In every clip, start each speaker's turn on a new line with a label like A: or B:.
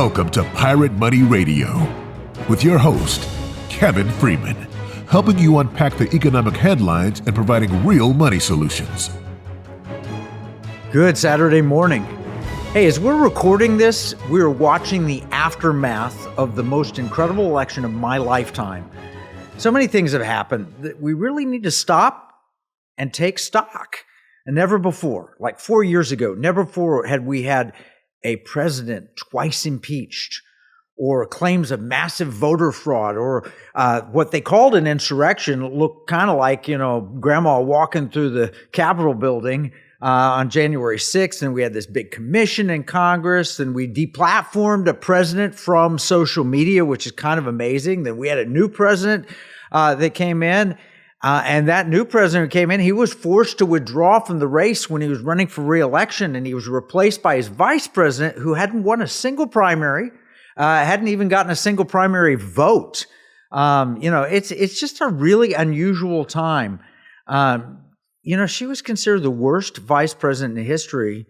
A: Welcome to Pirate Money Radio with your host, Kevin Freeman, helping you unpack the economic headlines and providing real money solutions.
B: Good Saturday morning. Hey, as we're recording this, we're watching the aftermath of the most incredible election of my lifetime. So many things have happened that we really need to stop and take stock. And never before, like 4 years ago, never before had we had a president twice impeached, or claims of massive voter fraud, or what they called an insurrection looked kind of like, grandma walking through the Capitol building on January 6th, and we had this big commission in Congress, and we deplatformed a president from social media, which is kind of amazing. Then we had a new president that came in, and that new president who came in, he was forced to withdraw from the race when he was running for re-election, and he was replaced by his vice president who hadn't won a single primary, hadn't even gotten a single primary vote. It's just a really unusual time. She was considered the worst vice president in history,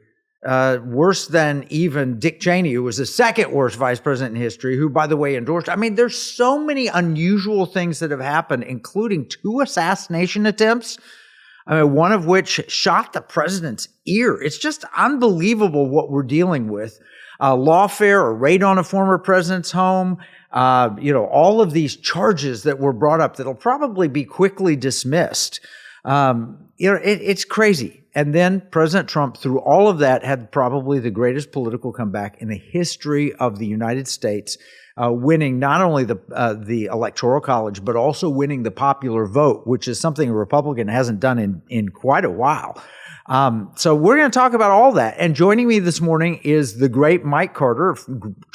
B: worse than even Dick Cheney, who was the second worst vice president in history, who, by the way, endorsed. I mean, there's so many unusual things that have happened, including 2 assassination attempts, one of which shot the president's ear. It's just unbelievable what we're dealing with. Lawfare, a raid on a former president's home, all of these charges that were brought up that'll probably be quickly dismissed. It's crazy. And then President Trump, through all of that, had probably the greatest political comeback in the history of the United States, winning not only the Electoral College, but also winning the popular vote, which is something a Republican hasn't done in quite a while. So we're going to talk about all that. And joining me this morning is the great Mike Carter,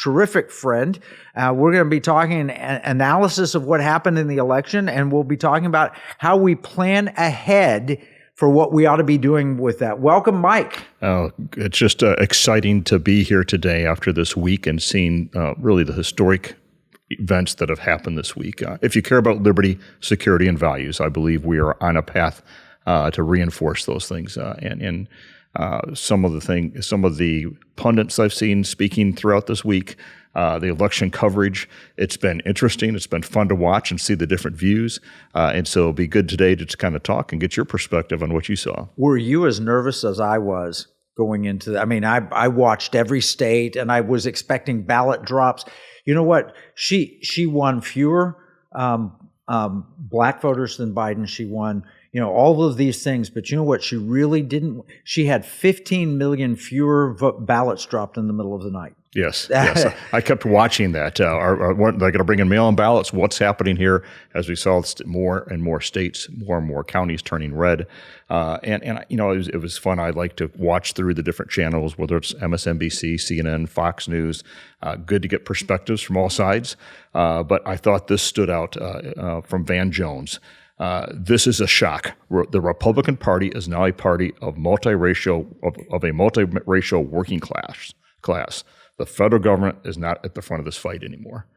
B: terrific friend. We're going to be talking analysis of what happened in the election, and we'll be talking about how we plan ahead for what we ought to be doing with that. Welcome, Mike.
C: It's just exciting to be here today after this week and seeing really the historic events that have happened this week. If you care about liberty, security, and values, I believe we are on a path to reinforce those things. And some of the pundits I've seen speaking throughout this week, the election coverage, it's been interesting. It's been fun to watch and see the different views. And so it'll be good today to just kind of talk and get your perspective on what you saw.
B: Were you as nervous as I was going into that? I mean, I watched every state, and I was expecting ballot drops. You know what? She won fewer black voters than Biden. She won all of these things, but you know what she really didn't? She had 15 million fewer ballots dropped in the middle of the night.
C: Yes. I kept watching that. Are they going to bring in mail-in ballots? What's happening here as we saw more and more states, more and more counties turning red? It was fun. I like to watch through the different channels, whether it's MSNBC, CNN, Fox News. Good to get perspectives from all sides. But I thought this stood out from Van Jones. This is a shock. The Republican Party is now a party of multiracial working class. The federal government is not at the front of this fight anymore.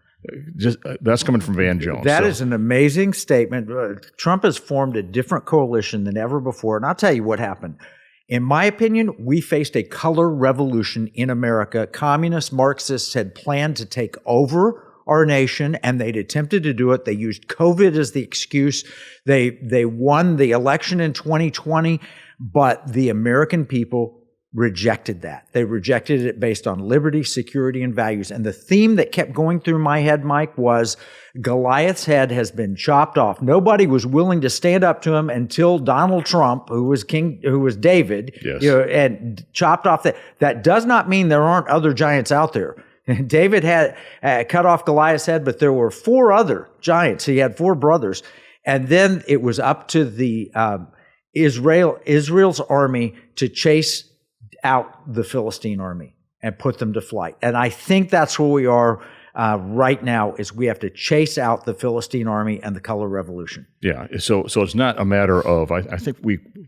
C: That's coming from Van Jones.
B: That is an amazing statement. Trump has formed a different coalition than ever before, and I'll tell you what happened. In my opinion, we faced a color revolution in America. Communist Marxists had planned to take over our nation, and they'd attempted to do it. They used COVID as the excuse. They won the election in 2020, but the American people rejected that. They rejected it based on liberty, security, and values. And the theme that kept going through my head, Mike, was Goliath's head has been chopped off. Nobody was willing to stand up to him until Donald Trump, who was David,
C: yes,
B: and chopped off that. That does not mean there aren't other giants out there. David had cut off Goliath's head, but there were 4 other giants. He had 4 brothers. And then it was up to the Israel's army to chase out the Philistine army and put them to flight. And I think that's where we are right now, is we have to chase out the Philistine army and the color revolution.
C: Yeah. So it's not a matter of, I think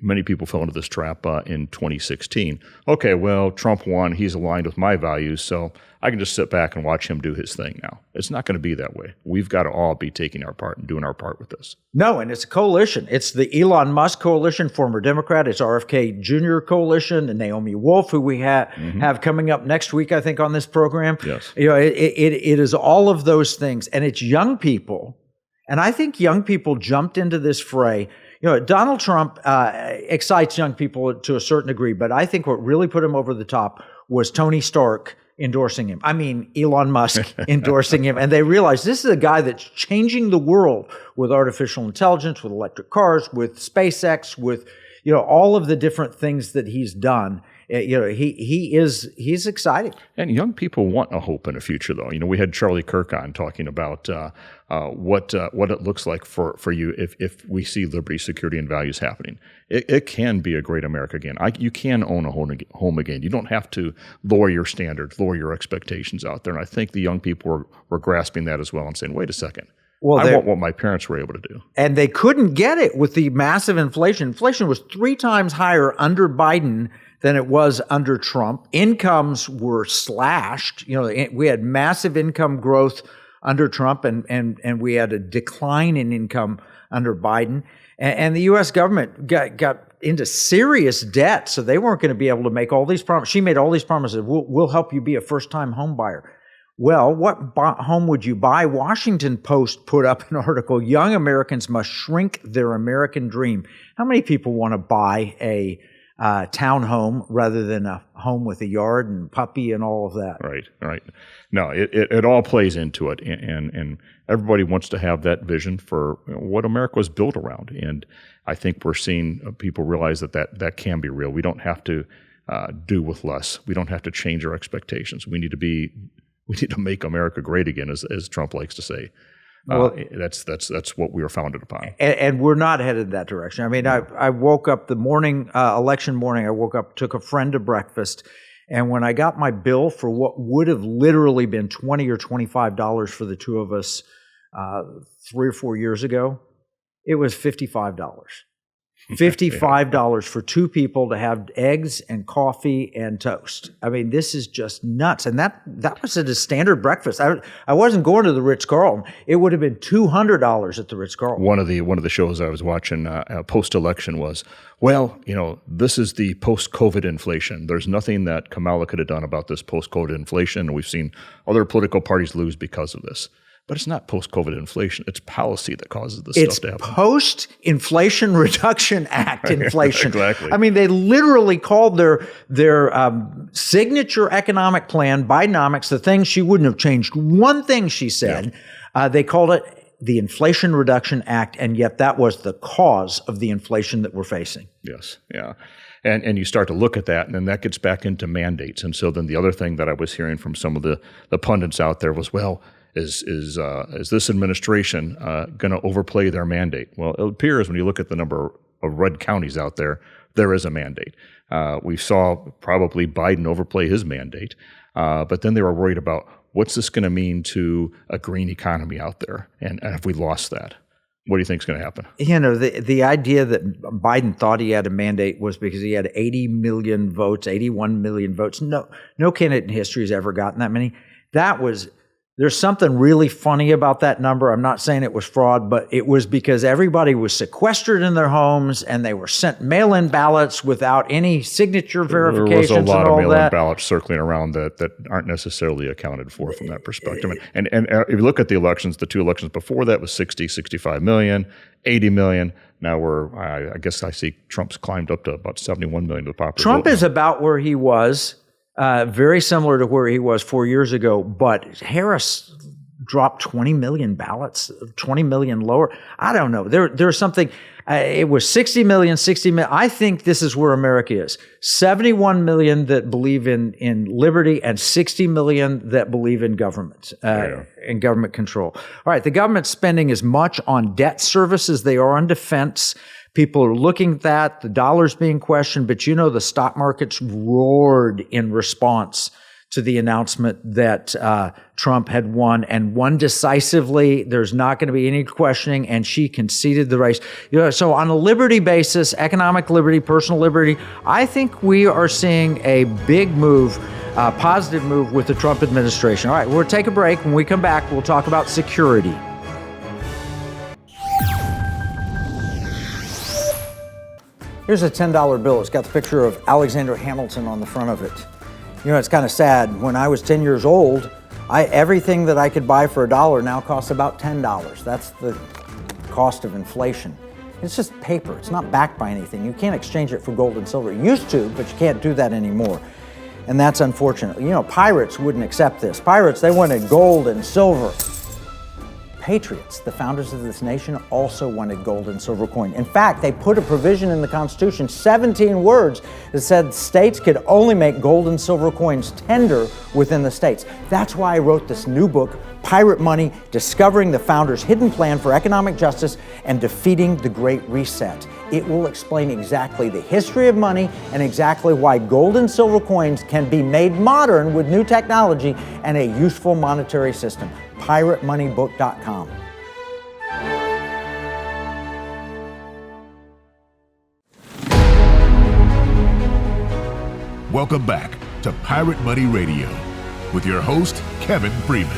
C: many people fell into this trap in 2016. Okay, well, Trump won. He's aligned with my values, so I can just sit back and watch him do his thing now. It's not going to be that way. We've got to all be taking our part and doing our part with this.
B: No, and it's a coalition. It's the Elon Musk coalition, former Democrat. It's RFK Jr. coalition, and Naomi Wolf, who we have coming up next week, I think, on this program.
C: Yes.
B: It is all of those things, and it's young people. And I think young people jumped into this fray. Donald Trump excites young people to a certain degree, but I think what really put him over the top was Tony Stark endorsing him. I mean, Elon Musk endorsing him. And they realized this is a guy that's changing the world with artificial intelligence, with electric cars, with SpaceX, with, all of the different things that he's done. He's exciting.
C: And young people want a hope and a future, though. We had Charlie Kirk on talking about what it looks like for you if we see liberty, security, and values happening. It can be a great America again. You can own a home again. You don't have to lower your standards, lower your expectations out there. And I think the young people were grasping that as well and saying, wait a second. Well, I want what my parents were able to do.
B: And they couldn't get it with the massive inflation. Inflation was 3 times higher under Biden than it was under Trump. Incomes were slashed. We had massive income growth under Trump, and we had a decline in income under Biden. And the U.S. government got into serious debt, so they weren't going to be able to make all these promises. She made all these promises. We'll help you be a first-time home buyer. Well, what home would you buy? Washington Post put up an article, Young Americans Must Shrink Their American Dream. How many people want to buy a townhome rather than a home with a yard and puppy and all of that?
C: Right. No, it all plays into it, and everybody wants to have that vision for what America was built around. And I think we're seeing people realize that can be real. We don't have to do with less. We don't have to change our expectations. We need to make America great again, as Trump likes to say. Well, that's what we were founded upon.
B: And we're not headed that direction. I mean, I woke up the morning, election morning, I woke up, took a friend to breakfast, and when I got my bill for what would have literally been $20 or $25 for the two of us 3 or 4 years ago, it was $55. $55 for 2 people to have eggs and coffee and toast. I mean, this is just nuts. And that was at a standard breakfast. I wasn't going to the Ritz-Carlton. It would have been $200 at the Ritz-Carlton.
C: One of the shows I was watching post-election was, this is the post-COVID inflation. There's nothing that Kamala could have done about this post-COVID inflation. And we've seen other political parties lose because of this. But it's not post-COVID inflation. It's policy that causes this stuff to happen.
B: It's Post-Inflation Reduction Act inflation.
C: Exactly.
B: I mean, they literally called their signature economic plan, Bidenomics, the thing she wouldn't have changed. One thing she said, they called it the Inflation Reduction Act, and yet that was the cause of the inflation that we're facing.
C: Yes, yeah. And you start to look at that, and then that gets back into mandates. And so then the other thing that I was hearing from some of the pundits out there was, is this administration going to overplay their mandate? Well, it appears when you look at the number of red counties out there, there is a mandate. We saw probably Biden overplay his mandate, but then they were worried about what's this going to mean to a green economy out there, and if we lost that, what do you think is going to happen?
B: The idea that Biden thought he had a mandate was because he had 80 million votes, 81 million votes. No candidate in history has ever gotten that many. There's something really funny about that number. I'm not saying it was fraud, but it was because everybody was sequestered in their homes and they were sent mail-in ballots without any signature verifications and all that.
C: There was a lot of mail-in ballots circling around that aren't necessarily accounted for from that perspective. And if you look at the elections, the 2 elections before that was 60, 65 million, 80 million. Now I guess I see Trump's climbed up to about 71 million to the popular
B: Trump
C: vote
B: is
C: now.
B: about where he was. Very similar to where he was 4 years ago, but Harris dropped 20 million ballots, 20 million lower. I don't know. There's something. It was 60 million. I think this is where America is. 71 million that believe in liberty and 60 million that believe in government, in government control. All right. The government's spending as much on debt service as they are on defense. People are looking at that, the dollar's being questioned, but the stock markets roared in response to the announcement that Trump had won and won decisively. There's not going to be any questioning, and she conceded the race. So on a liberty basis, economic liberty, personal liberty, I think we are seeing a big move positive move with the Trump administration. All right, we'll take a break. When we come back, we'll talk about security. Here's a $10 bill. It's got the picture of Alexander Hamilton on the front of it. You know, it's kind of sad. When I was 10 years old, everything that I could buy for $1 now costs about $10. That's the cost of inflation. It's just paper. It's not backed by anything. You can't exchange it for gold and silver. You used to, but you can't do that anymore. And that's unfortunate. You know, pirates wouldn't accept this. Pirates, they wanted gold and silver. Patriots, the founders of this nation, also wanted gold and silver coin. In fact, they put a provision in the Constitution, 17 words, that said states could only make gold and silver coins tender within the states. That's why I wrote this new book, Pirate Money, Discovering the Founders' Hidden Plan for Economic Justice and Defeating the Great Reset. It will explain exactly the history of money and exactly why gold and silver coins can be made modern with new technology and a useful monetary system. PirateMoneyBook.com.
A: Welcome back to Pirate Money Radio with your host, Kevin Freeman.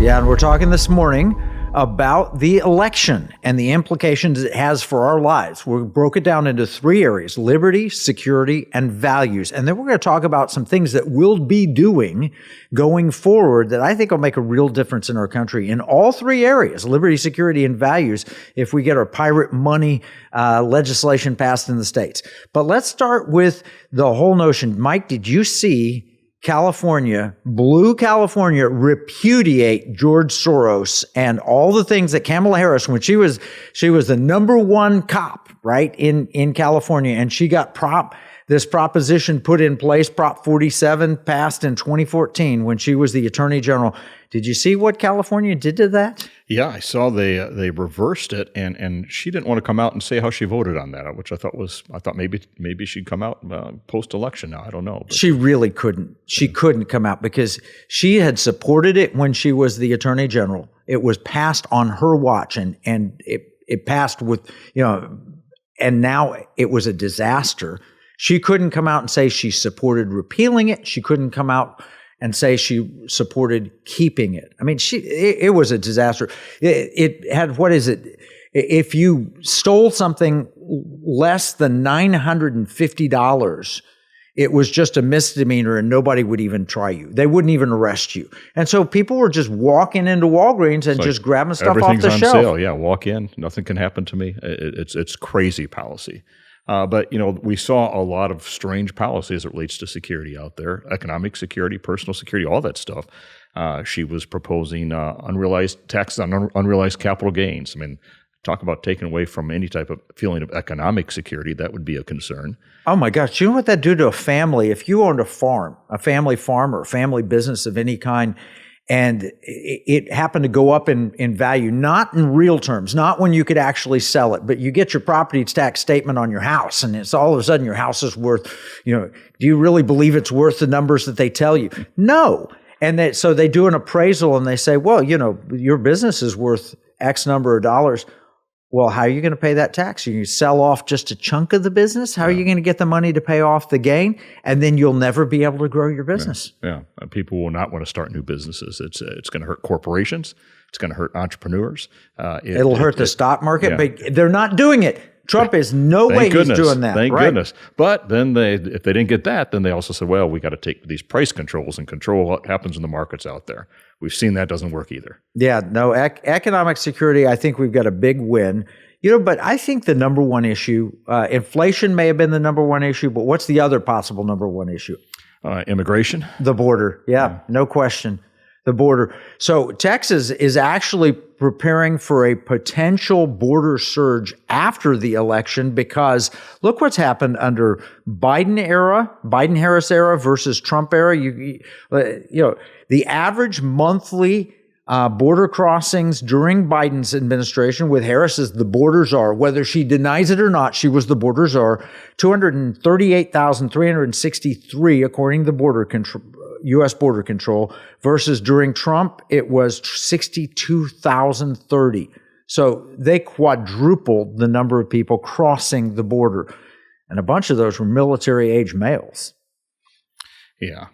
B: Yeah, and we're talking this morning about the election and the implications it has for our lives. We broke it down into 3 areas: liberty, security, and values. And then we're going to talk about some things that we'll be doing going forward that I think will make a real difference in our country in all 3 areas: liberty, security, and values, if we get our pirate money legislation passed in the states. But let's start with the whole notion. Mike, did you see California, blue California, repudiate George Soros and all the things that Kamala Harris, when she was the number 1 cop, right, in California, and she got this proposition put in place, Prop 47, passed in 2014 when she was the Attorney General. Did you see what California did to that?
C: Yeah, I saw they reversed it, and she didn't want to come out and say how she voted on that, which I thought maybe she'd come out post-election now. I don't know. But.
B: She really couldn't. She couldn't come out because she had supported it when she was the Attorney General. It was passed on her watch, and it passed with, and now it was a disaster. She couldn't come out and say she supported repealing it. She couldn't come out and say she supported keeping it. I mean, it was a disaster. It had, what is it? If you stole something less than $950, it was just a misdemeanor and nobody would even try you. They wouldn't even arrest you. And so people were just walking into Walgreens and just grabbing stuff off the shelf.
C: Everything's on sale. Yeah, walk in. Nothing can happen to me. It's crazy policy. But, we saw a lot of strange policies as it relates to security out there, economic security, personal security, all that stuff. She was proposing unrealized taxes on unrealized capital gains. I mean, talk about taking away from any type of feeling of economic security. That would be a concern.
B: Oh, my gosh. Do you know what that do to a family? If you owned a farm, a family farm or a family business of any kind, and it happened to go up in value, not in real terms, not when you could actually sell it, but you get your property tax statement on your house, and it's all of a sudden your house is worth, do you really believe it's worth the numbers that they tell you? No. And so they do an appraisal and they say, well, your business is worth X number of dollars. Well, how are you going to pay that tax? You sell off just a chunk of the business? How are you going to get the money to pay off the gain? And then you'll never be able to grow your business.
C: Yeah. People will not want to start new businesses. It's going to hurt corporations. It's going to hurt entrepreneurs.
B: It'll hurt the stock market, but they're not doing it. Trump is no way he's doing that.
C: Thank goodness. But then if they didn't get that, then they also said, well, we got to take these price controls and control what happens in the markets out there. We've seen that doesn't work either.
B: Yeah, no, economic security, I think we've got a big win. But I think the number one issue, inflation may have been the number one issue, but what's the other possible number one issue?
C: Immigration.
B: The border. Yeah, no question. The border. So Texas is actually preparing for a potential border surge after the election because look what's happened under Biden-Harris era versus Trump era. The average monthly border crossings during Biden's administration with Harris as the border czar, whether she denies it or not, she was the border czar, 238,363 according to the U.S. Border Control, versus during Trump, it was 62,030. So they quadrupled the number of people crossing the border. And a bunch of those were military-age males.
C: Yeah.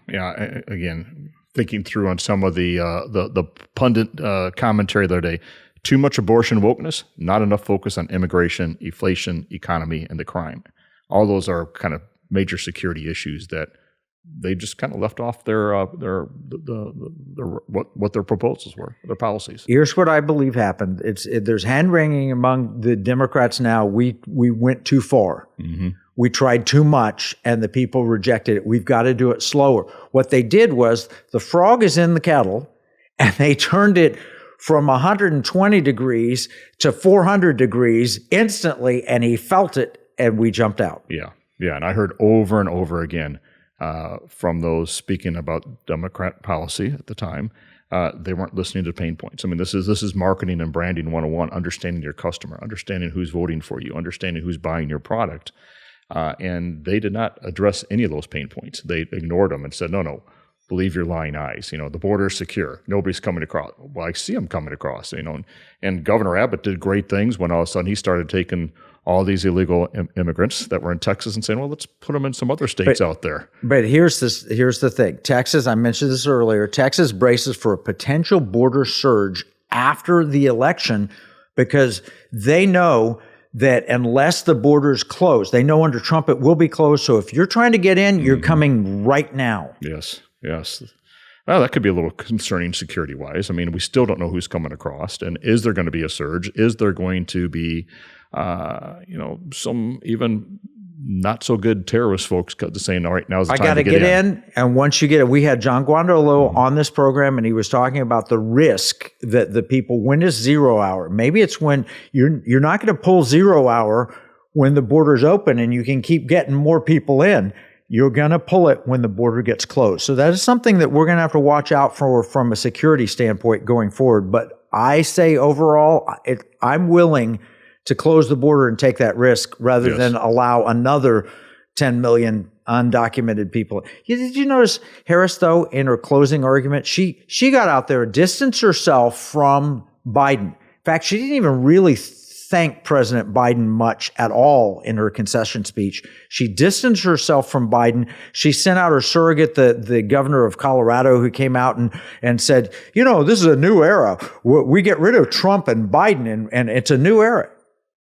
C: Again, thinking through on some of the pundit commentary the other day, too much abortion wokeness, not enough focus on immigration, inflation, economy, and the crime. All those are kind of major security issues that they just kind of left off their what their proposals were, their policies.
B: Here's what I believe happened. There's hand wringing among the Democrats now. We went too far. Mm-hmm. We tried too much, and the people rejected it. We've got to do it slower. What they did was the frog is in the kettle, and they turned it from 120 degrees to 400 degrees instantly, and he felt it, and we jumped out.
C: Yeah. And I heard over and over again from those speaking about Democrat policy at the time, they weren't listening to pain points. I mean, this is marketing and branding 101, understanding your customer, understanding who's voting for you, understanding who's buying your product. And they did not address any of those pain points. They ignored them and said, no, believe your lying eyes. The border is secure. Nobody's coming across. Well, I see them coming across, and Governor Abbott did great things when all of a sudden he started taking all these illegal immigrants that were in Texas and saying, well, let's put them in some other states out there.
B: But here's the thing. Texas, I mentioned this earlier, Texas braces for a potential border surge after the election because they know that unless the border's closed, they know under Trump it will be closed. So if you're trying to get in, you're coming right now.
C: Yes. Well, that could be a little concerning security-wise. I mean, we still don't know who's coming across. And is there going to be a surge? Is there going to be some even not so good terrorist folks saying, all right, now's the time to get in. I got to get in. And once you get it, we had John Guandolo on this program, and he was talking about the risk that the people, when is 0 hour? Maybe it's when you're not going to pull 0 hour when the border's open and you can keep getting more people in. You're going to pull it when the border gets closed. So that is something that we're going to have to watch out for from a security standpoint going forward. But I say overall, I'm willing to close the border and take that risk rather than allow another 10 million undocumented people. Did you notice Harris, though, in her closing argument, she got out there, distanced herself from Biden. In fact, she didn't even really thank President Biden much at all in her concession speech. She distanced herself from Biden. She sent out her surrogate, the governor of Colorado, who came out and said, this is a new era. We get rid of Trump and Biden, and it's a new era.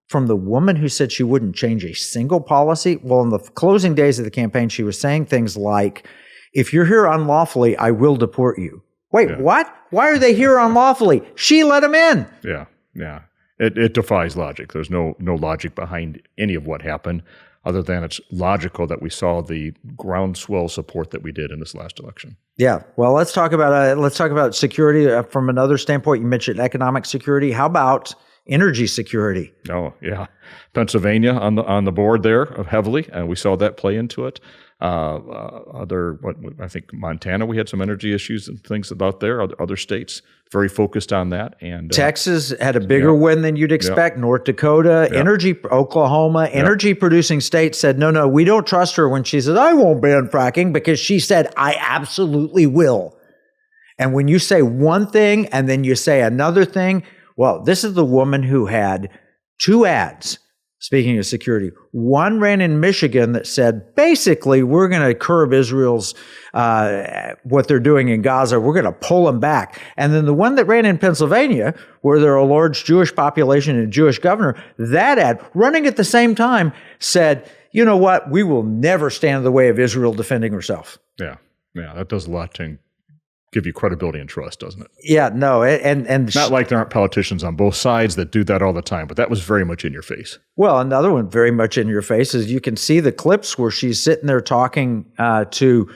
C: From the woman who said she wouldn't change a single policy. Well, in the closing days of the campaign, she was saying things like, if you're here unlawfully, I will deport you. Wait, what? Why are they here unlawfully? She let them in. Yeah. It defies logic. There's no logic behind any of what happened, other than it's logical that we saw the groundswell support that we did in this last election.
B: Yeah. Well, let's talk about security from another standpoint. You mentioned economic security. How about energy security?
C: Oh, yeah. Pennsylvania on the board there heavily, and we saw that play into it. I think Montana, we had some energy issues and things about there. Other states very focused on that. And
B: Texas had a bigger win than you'd expect. North Dakota, Oklahoma, energy producing states said, no, we don't trust her when she says, I won't ban fracking, because she said, I absolutely will. And when you say one thing and then you say another thing, well, this is the woman who had 2 ads. Speaking of security, one ran in Michigan that said, basically, we're going to curb Israel's, what they're doing in Gaza. We're going to pull them back. And then the one that ran in Pennsylvania, where there are a large Jewish population and a Jewish governor, that ad, running at the same time, said, you know what? We will never stand in the way of Israel defending herself.
C: Yeah, that does a lot to give you credibility and trust, doesn't it?
B: Yeah, no. And
C: not like there aren't politicians on both sides that do that all the time, but that was very much in your face.
B: Well, another one very much in your face is you can see the clips where she's sitting there talking to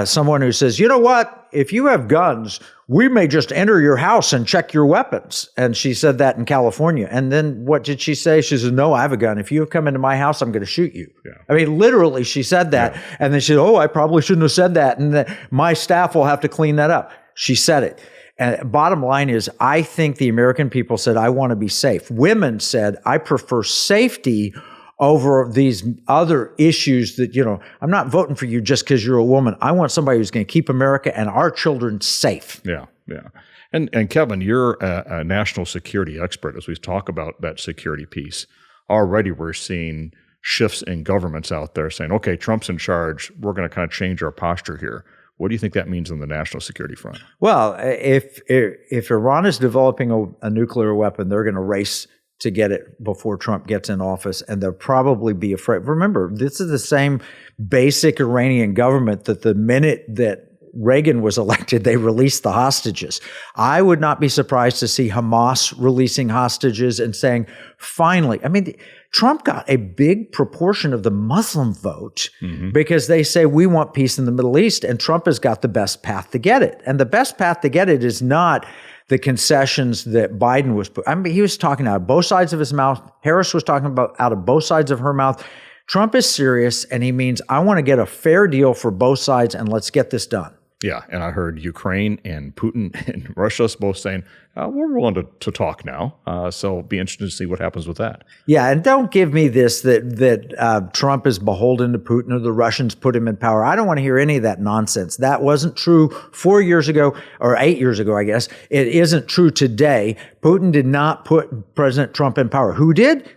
B: someone who says, you know what? If you have guns, we may just enter your house and check your weapons. And she said that in California. And then what did she say? She said, no, I have a gun. If you come into my house, I'm going to shoot you. Yeah. I mean, literally, she said that. Yeah. And then she said, I probably shouldn't have said that. And my staff will have to clean that up. She said it. And bottom line is, I think the American people said, I want to be safe. Women said, I prefer safety over these other issues that, I'm not voting for you just because you're a woman. I want somebody who's going to keep America and our children safe.
C: Yeah. And Kevin, you're a national security expert as we talk about that security piece. Already we're seeing shifts in governments out there saying, okay, Trump's in charge, we're going to kind of change our posture here. What do you think that means on the national security front?
B: Well, if Iran is developing a nuclear weapon, they're going to race to get it before Trump gets in office, and they'll probably be afraid. Remember, this is the same basic Iranian government that the minute that Reagan was elected, they released the hostages. I would not be surprised to see Hamas releasing hostages and saying, finally, I mean, Trump got a big proportion of the Muslim vote because they say we want peace in the Middle East, and Trump has got the best path to get it. And the best path to get it is not the concessions that Biden was put. I mean, he was talking out of both sides of his mouth. Harris was talking about out of both sides of her mouth. Trump is serious, and he means, I want to get a fair deal for both sides, and let's get this done.
C: Yeah, and I heard Ukraine and Putin and Russia both saying, we're willing to talk now. So it'll be interesting to see what happens with that.
B: Yeah, and don't give me this that Trump is beholden to Putin or the Russians put him in power. I don't want to hear any of that nonsense. That wasn't true 4 years ago, or 8 years ago, I guess. It isn't true today. Putin did not put President Trump in power. Who did?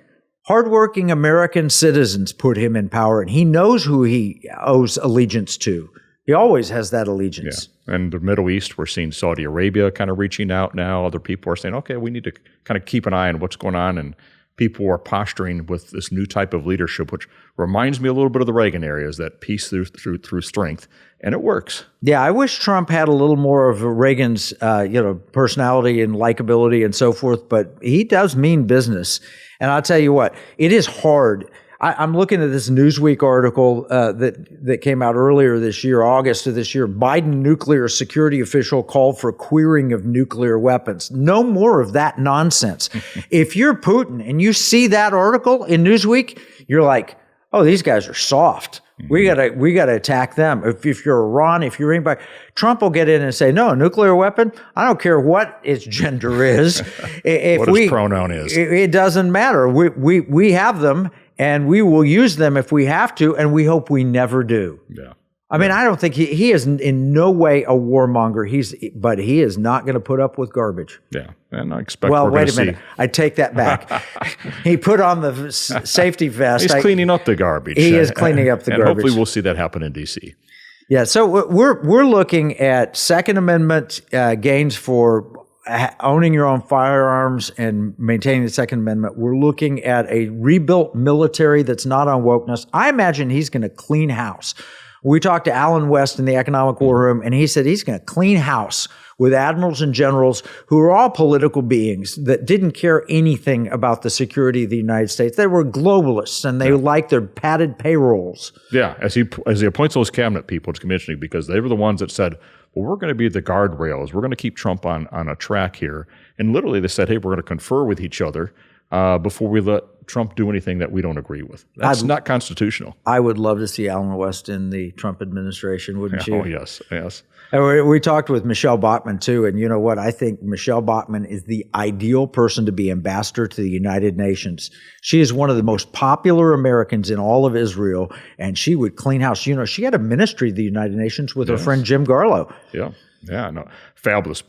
B: Hardworking American citizens put him in power, and he knows who he owes allegiance to. He always has that allegiance.
C: Yeah. And the Middle East, we're seeing Saudi Arabia kind of reaching out now. Other people are saying, okay, we need to kind of keep an eye on what's going on. And people are posturing with this new type of leadership, which reminds me a little bit of the Reagan era, is that peace through strength. And it works.
B: Yeah, I wish Trump had a little more of Reagan's personality and likability and so forth, but he does mean business. And I'll tell you what, it is hard. I'm looking at this Newsweek article that came out earlier this year, August of this year. Biden nuclear security official called for queering of nuclear weapons. No more of that nonsense. If you're Putin and you see that article in Newsweek, you're like, oh, these guys are soft. We gotta attack them. If you're Iran, if you're anybody, Trump will get in and say, no, a nuclear weapon, I don't care what its gender is.
C: What its pronoun is.
B: It doesn't matter. We have them, and we will use them if we have to, and we hope we never do.
C: Yeah.
B: I mean, I don't think he is in no way a warmonger. But he is not going to put up with garbage.
C: Yeah, and I expect.
B: Well, wait a minute. I take that back. He put on the safety vest.
C: He's cleaning up the garbage.
B: He is cleaning up the garbage.
C: Hopefully, we'll see that happen in D.C.
B: Yeah. So we're looking at Second Amendment gains for owning your own firearms and maintaining the Second Amendment. We're looking at a rebuilt military that's not on wokeness. I imagine he's going to clean house. We talked to Alan West in the Economic War Room, and he said he's going to clean house with admirals and generals who are all political beings that didn't care anything about the security of the United States. They were globalists, and they liked their padded payrolls.
C: Yeah, as he appoints those cabinet people to commissioning, because they were the ones that said, well, we're going to be the guardrails. We're going to keep Trump on a track here. And literally they said, hey, we're going to confer with each other before we let Trump do anything that we don't agree with. That's not constitutional.
B: I would love to see Alan West in the Trump administration, wouldn't you?
C: Oh, yes.
B: And we talked with Michelle Bachmann, too, and you know what? I think Michelle Bachmann is the ideal person to be ambassador to the United Nations. She is one of the most popular Americans in all of Israel, and she would clean house. You know, she had a ministry of the United Nations with her friend Jim Garlow.
C: Yeah. Yeah, no, fabulous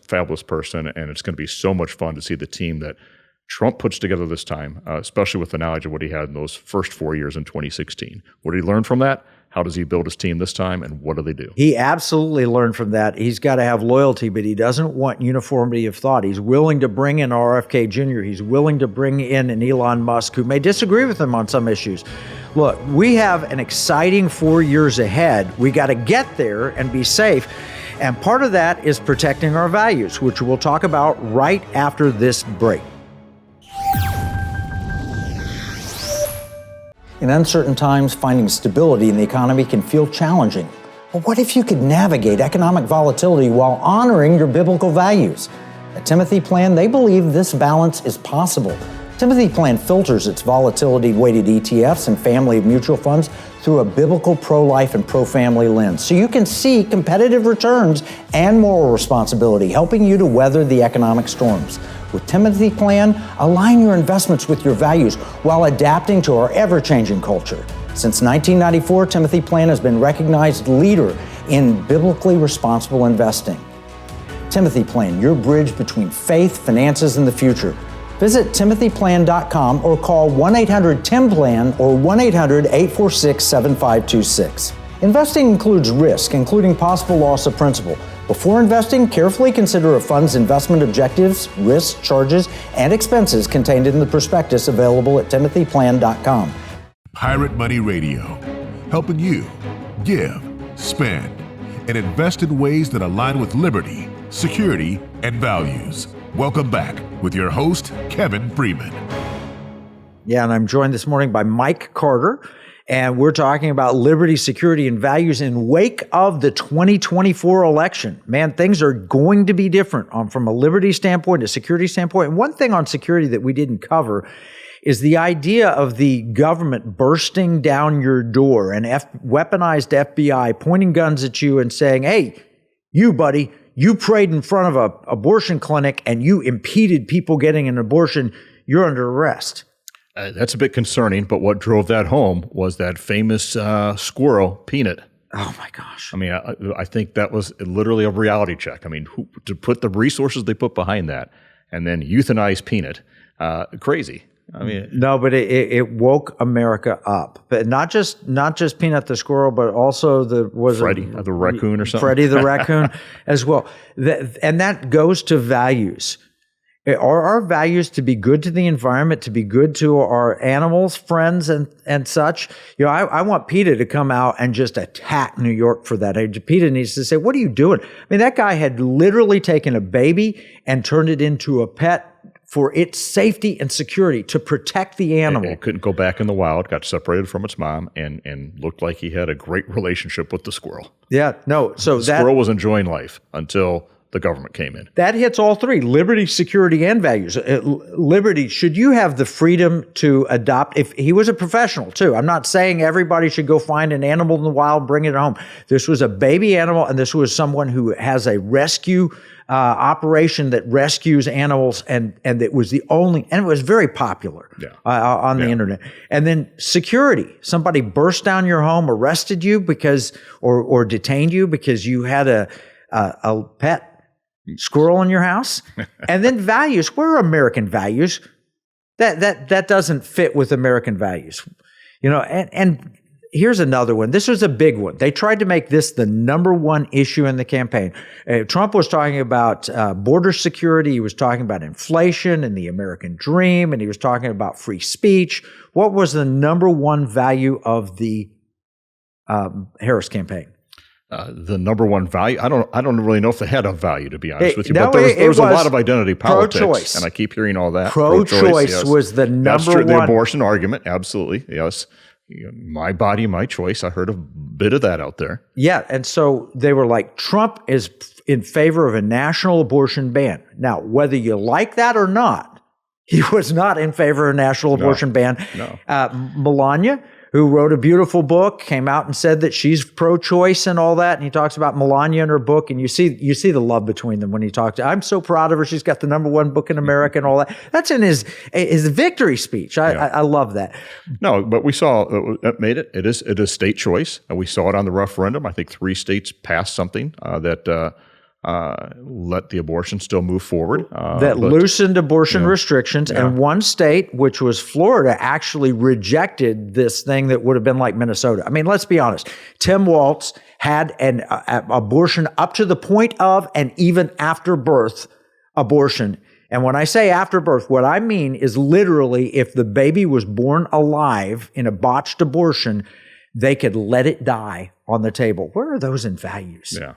C: person, and it's going to be so much fun to see the team that Trump puts together this time, especially with the knowledge of what he had in those first 4 years in 2016. What did he learn from that? How does he build his team this time, and what do they do?
B: He absolutely learned from that. He's got to have loyalty, but he doesn't want uniformity of thought. He's willing to bring in RFK Jr. He's willing to bring in an Elon Musk who may disagree with him on some issues. Look, we have an exciting 4 years ahead. We got to get there and be safe. And part of that is protecting our values, which we'll talk about right after this break. In uncertain times, finding stability in the economy can feel challenging. But what if you could navigate economic volatility while honoring your biblical values? At Timothy Plan, they believe this balance is possible. Timothy Plan filters its volatility-weighted ETFs and family of mutual funds through a biblical pro-life and pro-family lens, so you can see competitive returns and moral responsibility, helping you to weather the economic storms. With Timothy Plan, align your investments with your values while adapting to our ever-changing culture. Since 1994, Timothy Plan has been recognized leader in biblically responsible investing. Timothy Plan, your bridge between faith, finances, and the future. Visit timothyplan.com or call 1-800-TIM-PLAN or 1-800-846-7526. Investing includes risk, including possible loss of principal. Before investing, carefully consider a fund's investment objectives, risks, charges, and expenses contained in the prospectus available at timothyplan.com.
A: Pirate Money Radio, helping you give, spend, and invest in ways that align with liberty, security, and values. Welcome back with your host, Kevin Freeman.
B: Yeah, and I'm joined this morning by Mike Carter, and we're talking about liberty, security, and values in wake of the 2024 election. Man, things are going to be different from a liberty standpoint, a security standpoint. And one thing on security that we didn't cover is the idea of the government bursting down your door and weaponized FBI pointing guns at you and saying, hey, you buddy, you prayed in front of an abortion clinic and you impeded people getting an abortion, you're under arrest.
C: That's a bit concerning, but what drove that home was that famous squirrel, Peanut.
B: Oh, my gosh.
C: I mean, I think that was literally a reality check. I mean, to put the resources they put behind that and then euthanize Peanut, crazy. I mean,
B: no, but it woke America up. But not just Peanut the squirrel, but also the
C: raccoon or something.
B: Freddie the raccoon as well. And that goes to values. Are our values to be good to the environment, to be good to our animals, friends, and such? You know, I want PETA to come out and just attack New York for that. PETA needs to say, what are you doing? I mean, that guy had literally taken a baby and turned it into a pet for its safety and security, to protect the animal.
C: It couldn't go back in the wild, got separated from its mom, and looked like he had a great relationship with the squirrel.
B: Yeah, no. So
C: the squirrel was enjoying life until the government came in.
B: That hits all three: liberty, security, and values. Liberty, should you have the freedom to adopt? If he was a professional too, I'm not saying everybody should go find an animal in the wild, bring it home. This was a baby animal, and this was someone who has a rescue operation that rescues animals, and it was the only, and it was very popular on the internet. And then security: somebody burst down your home, arrested you because, or detained you because you had a pet squirrel in your house. And then values. Where are American values? That doesn't fit with American values. You know, and here's another one. This was a big one. They tried to make this the number one issue in the campaign. Trump was talking about border security. He was talking about inflation and the American dream, and he was talking about free speech. What was the number one value of the Harris campaign?
C: The number one value, I don't really know if they had a value, to be honest with you. But there was a lot of identity politics,
B: pro-choice.
C: And I keep hearing all that.
B: Pro-choice yes. was the number
C: That's true,
B: one.
C: the abortion argument, absolutely, yes. My body, my choice. I heard a bit of that out there.
B: Yeah, and so they were like, Trump is in favor of a national abortion ban. Now, whether you like that or not, he was not in favor of a national abortion ban.
C: No.
B: Melania, who wrote a beautiful book, came out and said that she's pro-choice and all that. And he talks about Melania in her book, and you see the love between them when he talks. I'm so proud of her. She's got the number one book in America and all that. That's in his victory speech. I love that.
C: No, but we saw it made it. It is state choice, and we saw it on the referendum. I think 3 states passed something that let the abortion still move forward.
B: That loosened abortion restrictions. Yeah. And one state, which was Florida, actually rejected this thing that would have been like Minnesota. I mean, let's be honest. Tim Walz had an abortion up to the point of and even after birth abortion. And when I say after birth, what I mean is literally if the baby was born alive in a botched abortion, they could let it die on the table. Where are those in values?
C: Yeah.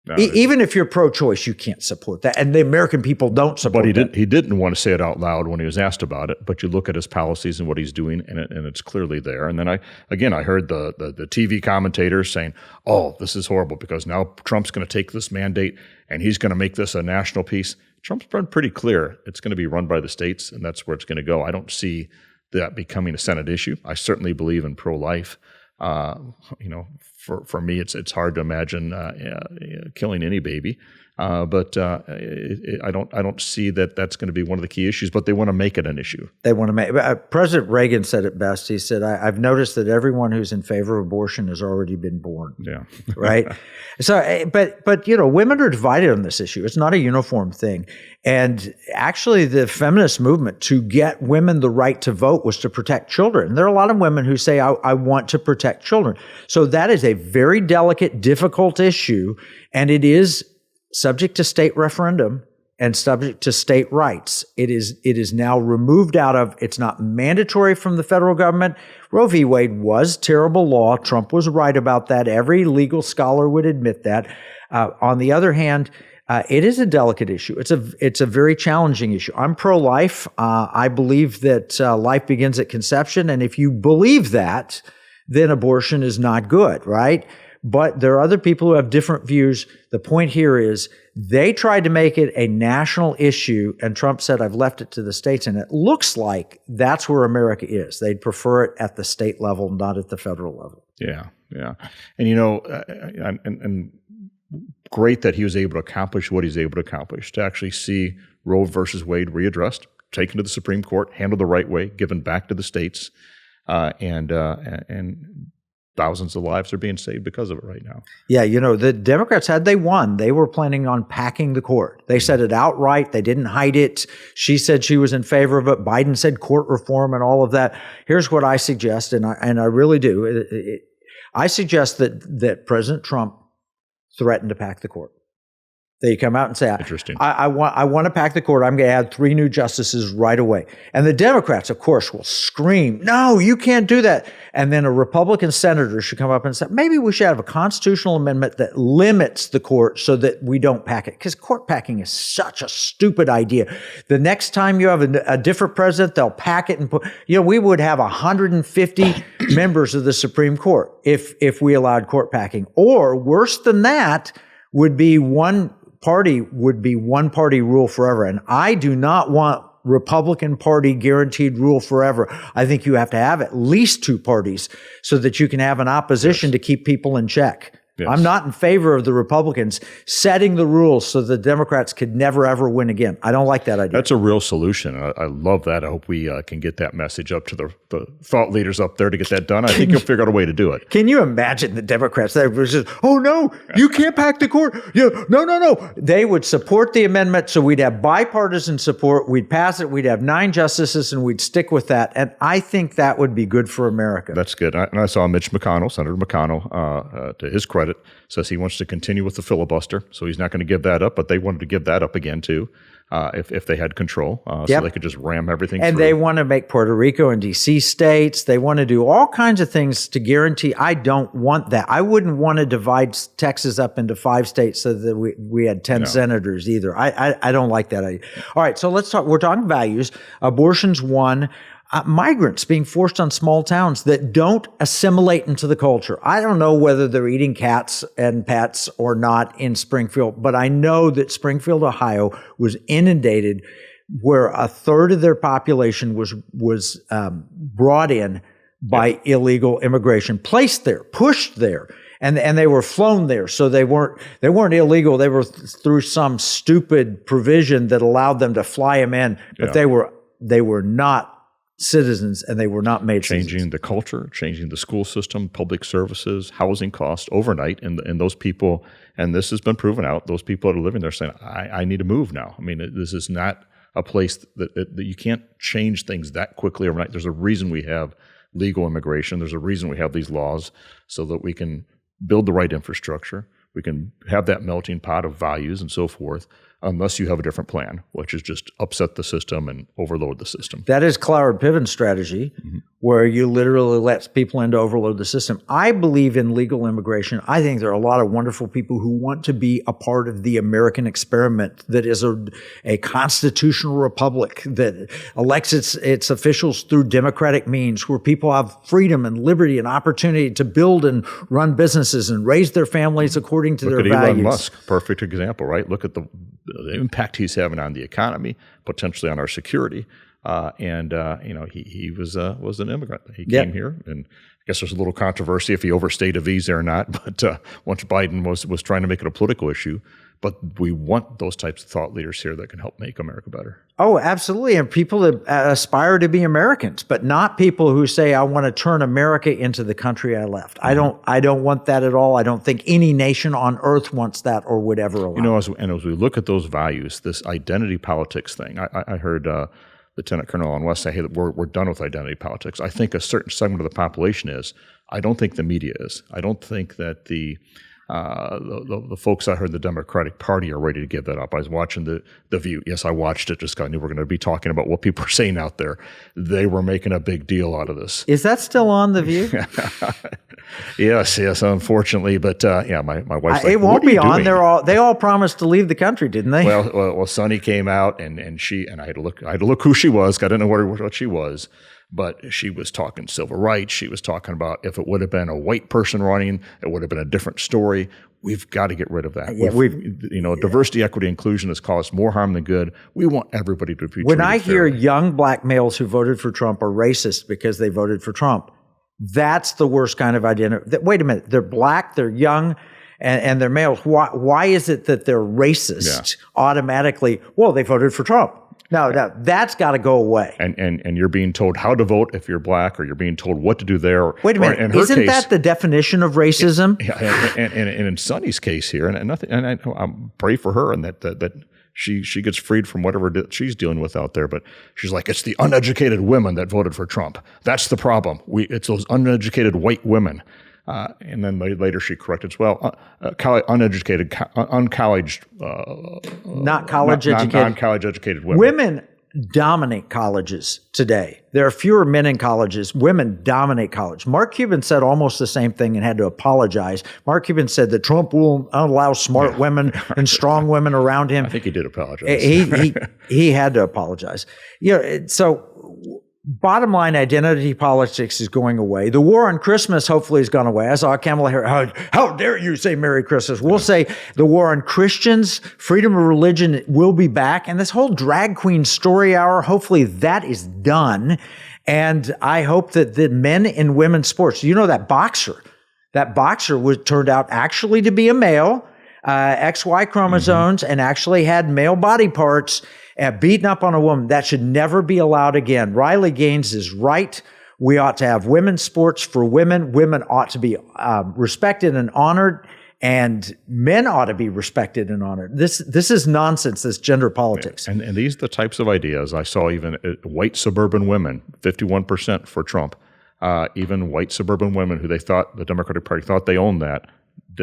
C: No,
B: even if you're pro-choice, you can't support that, and the American people don't support that.
C: But he didn't want to say it out loud when he was asked about it. But you look at his policies and what he's doing, and it's clearly there. And then I heard the TV commentators saying, "Oh, this is horrible because now Trump's going to take this mandate and he's going to make this a national piece." Trump's been pretty clear; it's going to be run by the states, and that's where it's going to go. I don't see that becoming a Senate issue. I certainly believe in pro-life. For me, it's hard to imagine killing any baby. I don't see that that's going to be one of the key issues, but they want to make it an issue.
B: They want to make President Reagan said it best. He said, I've noticed that everyone who's in favor of abortion has already been born.
C: Yeah.
B: Right. So, but women are divided on this issue. It's not a uniform thing. And actually the feminist movement to get women the right to vote was to protect children. There are a lot of women who say, I want to protect children. So that is a very delicate, difficult issue. And it is subject to state referendum and subject to state rights. It is now removed out of, it's not mandatory from the federal government. Roe v. Wade was terrible law. Trump was right about that. Every legal scholar would admit that. On the other hand, it is a delicate issue. It's a very challenging issue. I'm pro-life. I believe that life begins at conception. And if you believe that, then abortion is not good, right? But there are other people who have different views. The point here is they tried to make it a national issue, and Trump said, I've left it to the states. And it looks like that's where America is. They'd prefer it at the state level, not at the federal level.
C: Yeah, yeah. And, and great that he was able to accomplish what he's able to accomplish, to actually see Roe versus Wade readdressed, taken to the Supreme Court, handled the right way, given back to the states, and thousands of lives are being saved because of it right now.
B: Yeah, the Democrats, had they won, they were planning on packing the court. They said it outright. They didn't hide it. She said she was in favor of it. Biden said court reform and all of that. Here's what I suggest, and I really do. I suggest that President Trump threatened to pack the court. They come out and say,
C: Interesting.
B: I want to pack the court. I'm going to add 3 new justices right away. And the Democrats, of course, will scream, no, you can't do that. And then a Republican senator should come up and say, maybe we should have a constitutional amendment that limits the court so that we don't pack it. Because court packing is such a stupid idea. The next time you have a different president, they'll pack it and put, we would have 150 members of the Supreme Court if we allowed court packing. Or worse than that would be one party rule forever. And I do not want Republican Party guaranteed rule forever. I think you have to have at least 2 parties so that you can have an opposition to keep people in check. Yes. I'm not in favor of the Republicans setting the rules so the Democrats could never, ever win again. I don't like that idea.
C: That's a real solution. I love that. I hope we can get that message up to the thought leaders up there to get that done. I think you'll figure out a way to do it.
B: Can you imagine the Democrats that was just, oh, no, you can't pack the court. No. They would support the amendment, so we'd have bipartisan support. We'd pass it. We'd have 9 justices, and we'd stick with that. And I think that would be good for America.
C: That's good. And I saw Senator McConnell, to his credit, says he wants to continue with the filibuster, so he's not going to give that up, but they wanted to give that up again too, if they had control, so they could just ram everything
B: and
C: through.
B: They want to make Puerto Rico and D.C. states. They want to do all kinds of things to guarantee. I don't want that. I wouldn't want to divide Texas up into 5 states so that we had 10 senators either. I don't like that idea. All right, so let's talk. We're talking values. Abortion's one. Migrants being forced on small towns that don't assimilate into the culture. I don't know whether they're eating cats and pets or not in Springfield, but I know that Springfield, Ohio was inundated where a third of their population was brought in by illegal immigration, placed there, pushed there. And they were flown there, so they weren't illegal. They were through some stupid provision that allowed them to fly them in, but they were not citizens, and they were not made
C: changing
B: citizens.
C: The culture, changing the school system, public services, housing costs overnight, and those people, and this has been proven out, those people that are living there saying, I need to move now. I mean, this is not a place that you can't change things that quickly overnight. There's a reason we have legal immigration. There's a reason we have these laws so that we can build the right infrastructure. We can have that melting pot of values and so forth, unless you have a different plan, which is just upset the system and overload the system.
B: That is Cloward Piven's strategy, where you literally let people in to overload the system. I believe in legal immigration. I think there are a lot of wonderful people who want to be a part of the American experiment that is a constitutional republic that elects its officials through democratic means, where people have freedom and liberty and opportunity to build and run businesses and raise their families according to their values.
C: Look at Elon Musk, perfect example, right? Look at the impact he's having on the economy, potentially on our security, he was an immigrant. He came here, and I guess there's a little controversy if he overstayed a visa or not. But once Biden was trying to make it a political issue, but we want those types of thought leaders here that can help make America better.
B: Oh, absolutely. And people that aspire to be Americans, but not people who say, I want to turn America into the country I left. Mm-hmm. I don't want that at all. I don't think any nation on earth wants that or would ever allow.
C: As we look at those values, this identity politics thing, I heard Lieutenant Colonel Allen West say, hey, we're done with identity politics. I think a certain segment of the population is. I don't think the media is. I don't think that the folks I heard in the Democratic Party are ready to give that up. I was watching the View. Yes, I watched it just because I knew we were going to be talking about what people are saying out there. They were making a big deal out of this.
B: Is that still on The View?
C: Yes, unfortunately. But my wife's like,
B: it won't be on. They all promised to leave the country, didn't they?
C: Well, Sonny came out and I had to look who she was. I didn't know what she was. But she was talking civil rights. She was talking about if it would have been a white person running, it would have been a different story. We've got to get rid of that. Yeah, diversity, equity, inclusion has caused more harm than good. We want everybody to be treated
B: When I hear
C: fairly.
B: Young black males who voted for Trump are racist because they voted for Trump, that's the worst kind of identity. Wait a minute, they're black, they're young, and they're males. Why is it that they're racist automatically? Well, they voted for Trump. No, that's got to go away.
C: And you're being told how to vote if you're black, or you're being told what to do there.
B: Wait a minute, isn't that the definition of racism?
C: And in Sonny's case here, and I'm pray for her, and that she gets freed from whatever she's dealing with out there. But she's like, it's the uneducated women that voted for Trump. That's the problem. It's those uneducated white women. And then later she corrected as well, uneducated, uncollege,
B: not college educated,
C: non-college educated women.
B: Women dominate colleges today. There are fewer men in colleges. Women dominate college. Mark Cuban said almost the same thing and had to apologize. Mark Cuban said that Trump will allow smart women and strong women around him.
C: I think he did apologize.
B: He had to apologize. So bottom line, identity politics is going away. The war on Christmas hopefully has gone away. I saw Kamala Harris. How dare you say Merry Christmas? We'll say the war on Christians, freedom of religion will be back. And this whole drag queen story hour, hopefully that is done. And I hope that the men in women's sports, that boxer turned out actually to be a male, XY chromosomes, and actually had male body parts, beaten up on a woman. That should never be allowed again. Riley Gaines is right. We ought to have women's sports for women. Women ought to be respected and honored, and men ought to be respected and honored. This is nonsense, this gender politics.
C: And these are the types of ideas I saw even white suburban women, 51% for Trump, even white suburban women who the Democratic Party thought they owned that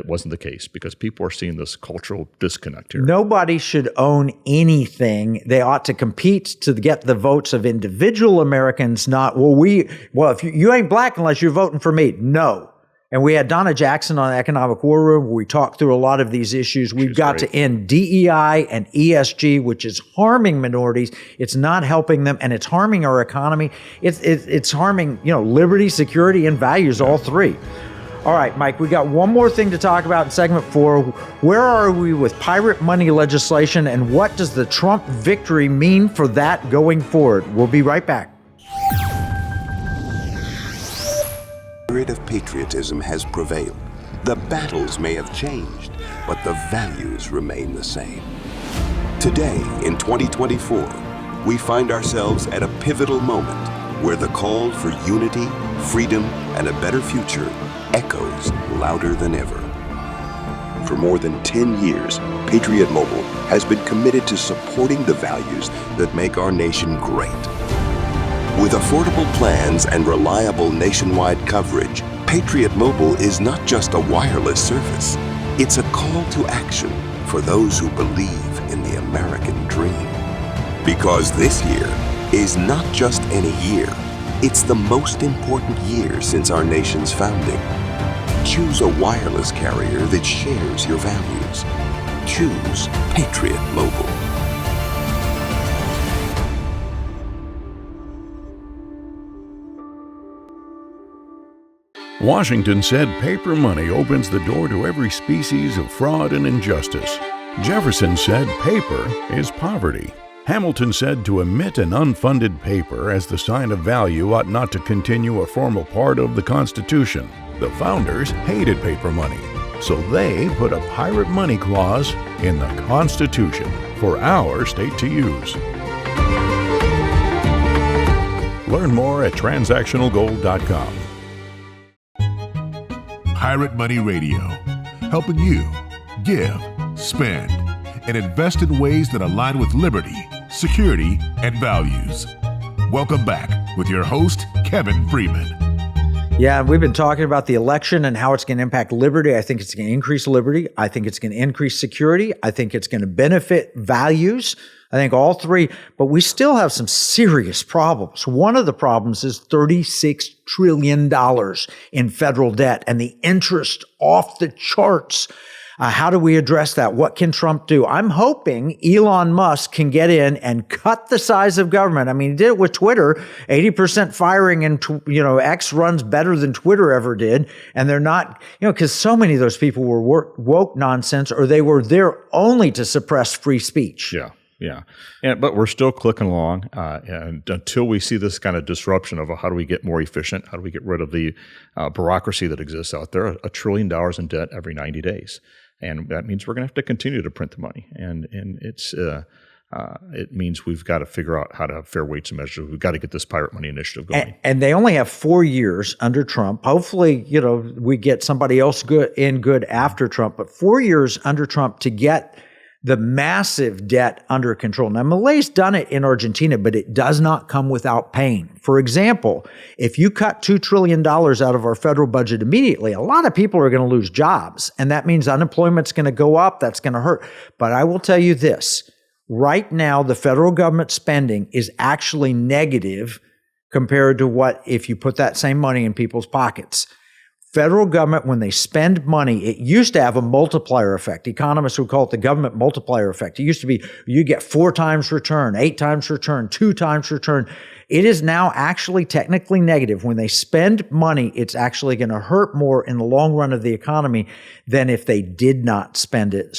C: wasn't the case, because people are seeing this cultural disconnect here.
B: Nobody should own anything. They ought to compete to get the votes of individual Americans, not, if you ain't black unless you're voting for me. No. And we had Donna Jackson on the Economic War Room where we talked through a lot of these issues. We've got to end DEI and ESG, which is harming minorities. It's not helping them, and it's harming our economy. It's harming, liberty, security, and values, all three. All right, Mike, we got one more thing to talk about in segment 4. Where are we with pirate money legislation, and what does the Trump victory mean for that going forward? We'll be right back.
D: The spirit of patriotism has prevailed. The battles may have changed, but the values remain the same. Today, in 2024, we find ourselves at a pivotal moment where the call for unity, freedom, and a better future echoes louder than ever. For more than 10 years, Patriot Mobile has been committed to supporting the values that make our nation great. With affordable plans and reliable nationwide coverage, Patriot Mobile is not just a wireless service. It's a call to action for those who believe in the American dream. Because this year is not just any year, it's the most important year since our nation's founding. Choose a wireless carrier that shares your values. Choose Patriot Mobile.
E: Washington said paper money opens the door to every species of fraud and injustice. Jefferson said paper is poverty. Hamilton said to emit an unfunded paper as the sign of value ought not to continue a formal part of the Constitution. The founders hated paper money. So they put a pirate money clause in the Constitution for our state to use. Learn more at transactionalgold.com.
A: Pirate Money Radio, helping you give, spend, and invest in ways that align with liberty, security, and values. Welcome back with your host, Kevin Freeman.
B: Yeah, we've been talking about the election and how it's going to impact liberty. I think it's going to increase liberty. I think it's going to increase security. I think it's going to benefit values. I think all three, but we still have some serious problems. One of the problems is $36 trillion in federal debt and the interest off the charts. How do we address that? What can Trump do? I'm hoping Elon Musk can get in and cut the size of government. I mean, he did it with Twitter, 80% firing, and X runs better than Twitter ever did. And they're not, because so many of those people were woke nonsense, or they were there only to suppress free speech.
C: Yeah. But we're still clicking along. And until we see this kind of disruption of how do we get more efficient, how do we get rid of the bureaucracy that exists out there, $1 trillion in debt every 90 days. And that means we're going to have to continue to print the money. And it means we've got to figure out how to have fair weights and measures. We've got to get this pirate money initiative going.
B: And they only have 4 years under Trump. Hopefully, we get somebody else good after Trump. But 4 years under Trump to get the massive debt under control. Now, Milei's done it in Argentina, but it does not come without pain. For example, if you cut $2 trillion out of our federal budget immediately, a lot of people are going to lose jobs. And that means unemployment's going to go up. That's going to hurt. But I will tell you this. Right now, the federal government spending is actually negative compared to what if you put that same money in people's pockets. Federal government, when they spend money, it used to have a multiplier effect. Economists would call it the government multiplier effect. It used to be you get 4 times return, 8 times return, 2 times return. It is now actually technically negative. When they spend money, it's actually going to hurt more in the long run of the economy than if they did not spend it.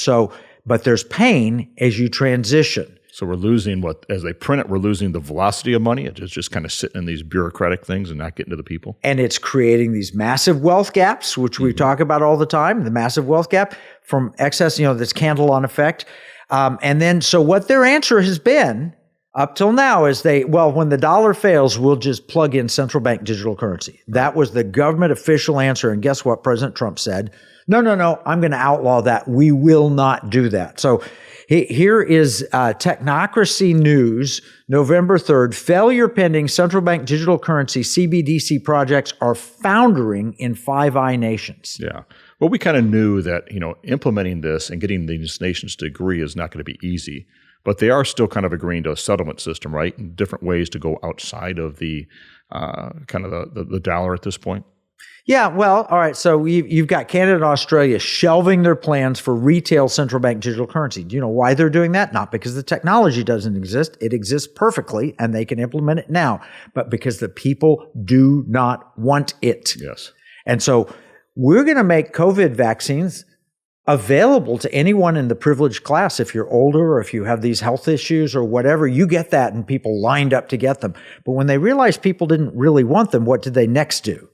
B: But there's pain as you transition.
C: So we're losing as they print it, we're losing the velocity of money. It's just kind of sitting in these bureaucratic things and not getting to the people.
B: And it's creating these massive wealth gaps, which we talk about all the time, the massive wealth gap from excess, this candle-on effect. So what their answer has been up till now is when the dollar fails, we'll just plug in central bank digital currency. That was the government official answer. And guess what President Trump said? No, I'm going to outlaw that. We will not do that. So here is Technocracy News, November 3rd. Failure pending central bank digital currency CBDC projects are foundering in Five Eye nations.
C: Yeah. Well, we kind of knew that, implementing this and getting these nations to agree is not going to be easy. But they are still kind of agreeing to a settlement system, right? And different ways to go outside of the the dollar at this point.
B: Yeah, well, all right. So you've got Canada and Australia shelving their plans for retail central bank digital currency. Do you know why they're doing that? Not because the technology doesn't exist. It exists perfectly and they can implement it now, but because the people do not want it.
C: Yes.
B: And so we're going to make COVID vaccines available to anyone in the privileged class. If you're older or if you have these health issues or whatever, you get that, and people lined up to get them. But when they realized people didn't really want them, what did they next do?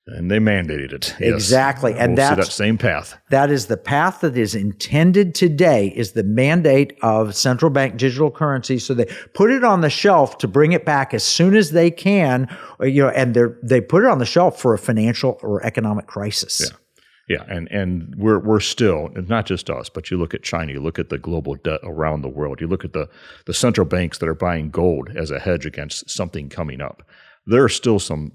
C: And they mandated it.
B: Exactly.
C: Yes.
B: And
C: we'll see that same path.
B: That is the path that is intended today, is the mandate of central bank digital currency. So they put it on the shelf to bring it back as soon as they can, and they put it on the shelf for a financial or economic crisis.
C: Yeah, and we're still, and not just us, but you look at China, you look at the global debt around the world, you look at the central banks that are buying gold as a hedge against something coming up. There are still some,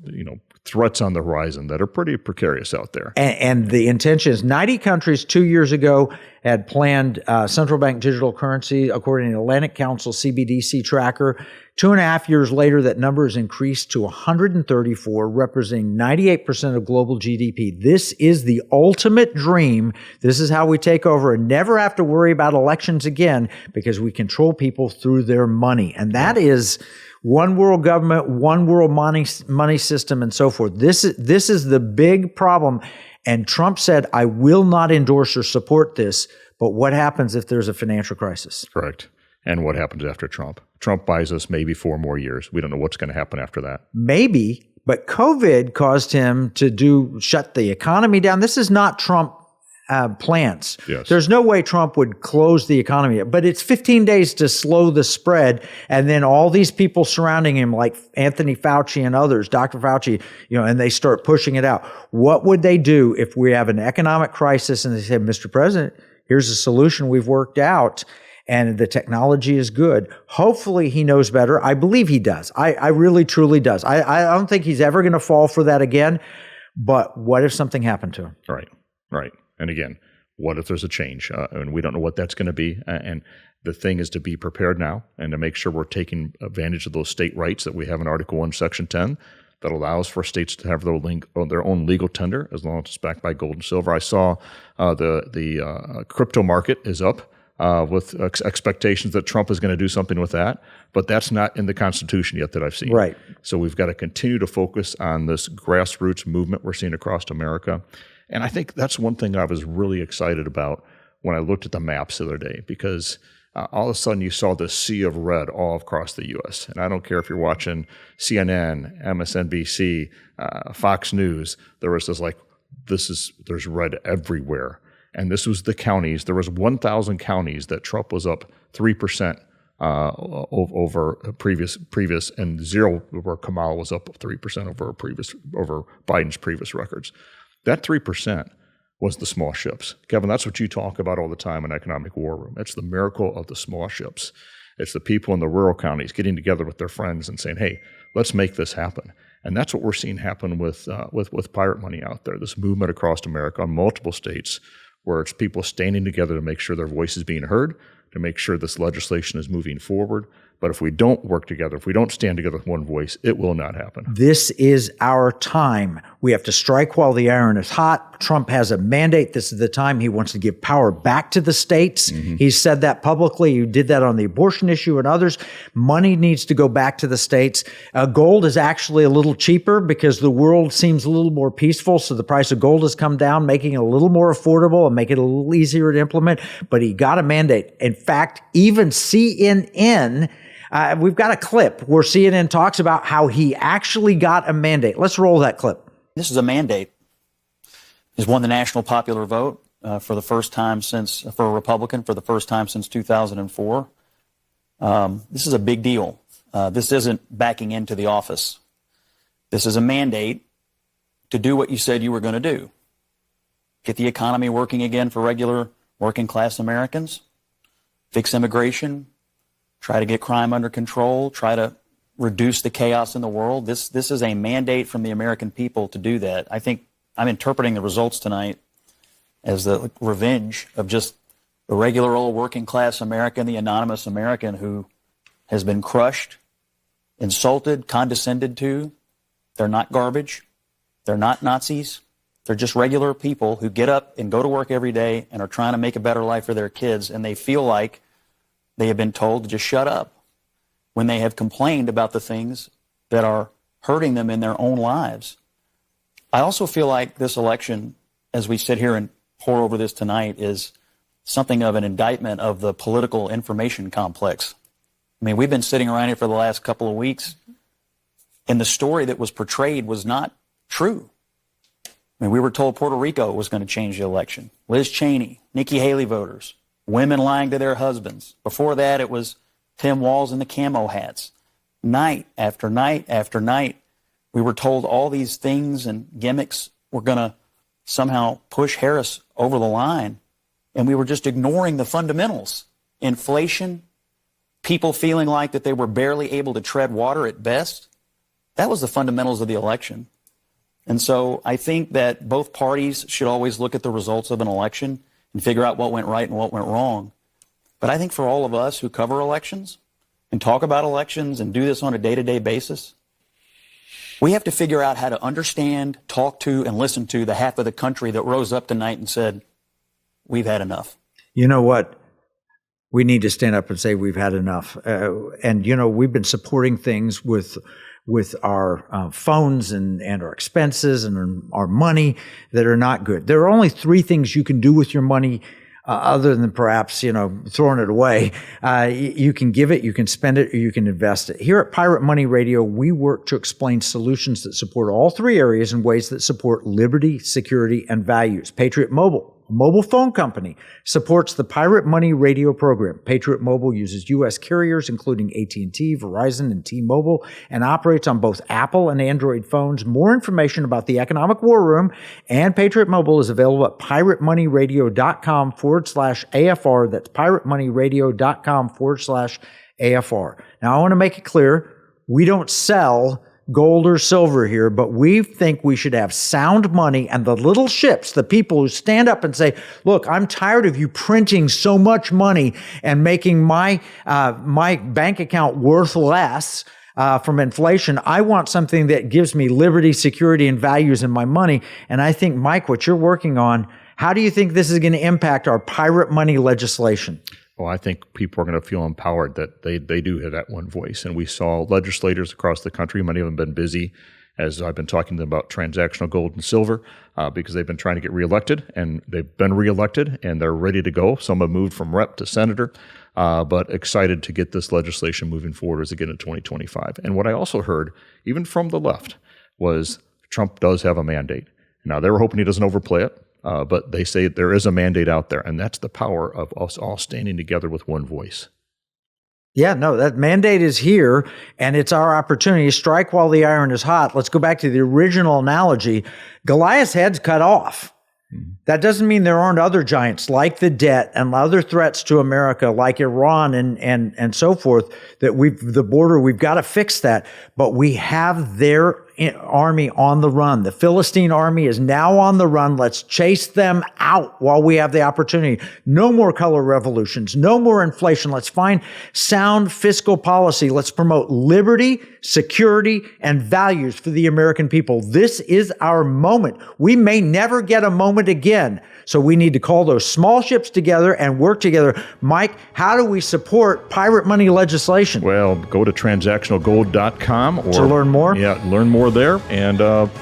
C: threats on the horizon that are pretty precarious out there.
B: And the intention is 90 countries 2 years ago had planned central bank digital currency, according to the Atlantic Council CBDC tracker. 2.5 years later, that number has increased to 134, representing 98% of global GDP. This is the ultimate dream. This is how we take over and never have to worry about elections again, because we control people through their money. And that is one world government, one world money system, and so forth. This is the big problem. And Trump said, I will not endorse or support this. But what happens if there's a financial crisis?
C: Correct. And what happens after Trump? Trump buys us maybe 4 more years. We don't know what's going to happen after that.
B: Maybe, but COVID caused him to shut the economy down. This is not Trump plans.
C: Yes.
B: There's no way Trump would close the economy, but it's 15 days to slow the spread. And then all these people surrounding him, like Anthony Fauci and others, Dr. Fauci, and they start pushing it out. What would they do if we have an economic crisis and they say, Mr. President, here's a solution we've worked out and the technology is good? Hopefully he knows better. I believe he does. I really, truly does. I don't think he's ever going to fall for that again. But what if something happened to him?
C: Right. And again, what if there's a change? And we don't know what that's going to be. And the thing is to be prepared now and to make sure we're taking advantage of those state rights that we have in Article 1, Section 10 that allows for states to have their own legal tender as long as it's backed by gold and silver. I saw the crypto market is up with expectations that Trump is going to do something with that. But that's not in the Constitution yet that I've seen.
B: Right.
C: So we've got to continue to focus on this grassroots movement we're seeing across America. And I think that's one thing I was really excited about when I looked at the maps the other day, because all of a sudden you saw this sea of red all across the U.S. And I don't care if you're watching CNN, MSNBC, Fox News, there was there's red everywhere. And this was the counties. There was 1,000 counties that Trump was up 3% over previous, and 0 where Kamala was up 3% over Biden's previous records. That 3% was the small ships. Kevin, that's what you talk about all the time in Economic War Room. It's the miracle of the small ships. It's the people in the rural counties getting together with their friends and saying, hey, let's make this happen. And that's what we're seeing happen with pirate money out there, this movement across America in multiple states where it's people standing together to make sure their voice is being heard, to make sure this legislation is moving forward. But if we don't work together, if we don't stand together with one voice, it will not happen.
B: This is our time. We have to strike while the iron is hot. Trump has a mandate. This is the time he wants to give power back to the states. Mm-hmm. He's said that publicly. He did that on the abortion issue and others. Money needs to go back to the states. Gold is actually a little cheaper because the world seems a little more peaceful. So the price of gold has come down, making it a little more affordable and making it a little easier to implement. But he got a mandate. In fact, even CNN, we've got a clip where CNN talks about how he actually got a mandate. Let's roll that clip.
F: This is a mandate. He's won the national popular vote for the first time for a Republican, for the first time since 2004. This is a big deal. This isn't backing into the office. This is a mandate to do what you said you were going to do. Get the economy working again for regular working class Americans, fix immigration, try to get crime under control, try to reduce the chaos in the world. This is a mandate from the American people to do that. I think I'm interpreting the results tonight as the revenge of just the regular old working class American, the anonymous American who has been crushed, insulted, condescended to. They're not garbage. They're not Nazis. They're just regular people who get up and go to work every day and are trying to make a better life for their kids, and they feel like they have been told to just shut up when they have complained about the things that are hurting them in their own lives. I also feel like this election, as we sit here and pour over this tonight, is something of an indictment of the political information complex. I mean, we've been sitting around here for the last couple of weeks, and the story that was portrayed was not true. I mean, we were told Puerto Rico was going to change the election. Liz Cheney, Nikki Haley voters, women lying to their husbands. Before that, it was Tim Walz and the camo hats. Night after night after night, we were told all these things and gimmicks were going to somehow push Harris over the line, and we were just ignoring the fundamentals. Inflation, people feeling like that they were barely able to tread water at best. That was the fundamentals of the election. And so I think that both parties should always look at the results of an election and figure out what went right and what went wrong. But I think for all of us who cover elections and talk about elections and do this on a day-to-day basis, we have to figure out how to understand, talk to, and listen to the half of the country that rose up tonight and said, we've had enough.
B: You know what? We need to stand up and say we've had enough. And, you know, we've been supporting things with our phones and our expenses and our money that are not good. There are only 3 things you can do with your money other than perhaps, you know, throwing it away. You can give it, you can spend it, or you can invest it. Here at Pirate Money Radio, we work to explain solutions that support all 3 areas in ways that support liberty, security, and values. Patriot Mobile a mobile phone company, supports the Pirate Money Radio program. Patriot Mobile uses U.S. carriers, including AT&T, Verizon, and T-Mobile, and operates on both Apple and Android phones. More information about the Economic War Room and Patriot Mobile is available at piratemoneyradio.com/AFR. That's piratemoneyradio.com/AFR. Now, I want to make it clear, we don't sell gold or silver here, but we think we should have sound money, and the little ships, the people who stand up and say, look, I'm tired of you printing so much money and making my bank account worth less from inflation. I want something that gives me liberty, security, and values in my money. And I think, Mike, what you're working on, how do you think this is going to impact our pirate money legislation?
C: Well, I think people are going to feel empowered that they do have that one voice. And we saw legislators across the country, many of them have been busy, as I've been talking to them about transactional gold and silver, because they've been trying to get reelected, and they've been reelected, and they're ready to go. Some have moved from rep to senator, but excited to get this legislation moving forward as we get into 2025. And what I also heard, even from the left, was Trump does have a mandate. Now, they were hoping he doesn't overplay it. But they say there is a mandate out there, and that's the power of us all standing together with one voice.
B: Yeah, no, that mandate is here, and it's our opportunity to strike while the iron is hot. Let's go back to the original analogy. Goliath's head's cut off. That doesn't mean there aren't other giants like the debt and other threats to America, like Iran and so forth, that the border, we've got to fix that. But we have their army on the run. The Philistine army is now on the run. Let's chase them out while we have the opportunity. No more color revolutions. No more inflation. Let's find sound fiscal policy. Let's promote liberty, security, and values for the American people. This is our moment. We may never get a moment again. So we need to call those small ships together and work together. Mike, how do we support pirate money legislation?
C: Well, go to transactionalgold.com or
B: to learn more.
C: Yeah, learn more there. And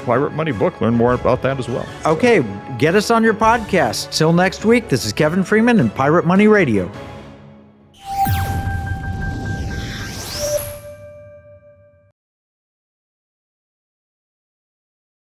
C: Pirate Money book, learn more about that as well.
B: Okay, get us on your podcast. Till next week, this is Kevin Freeman and Pirate Money Radio.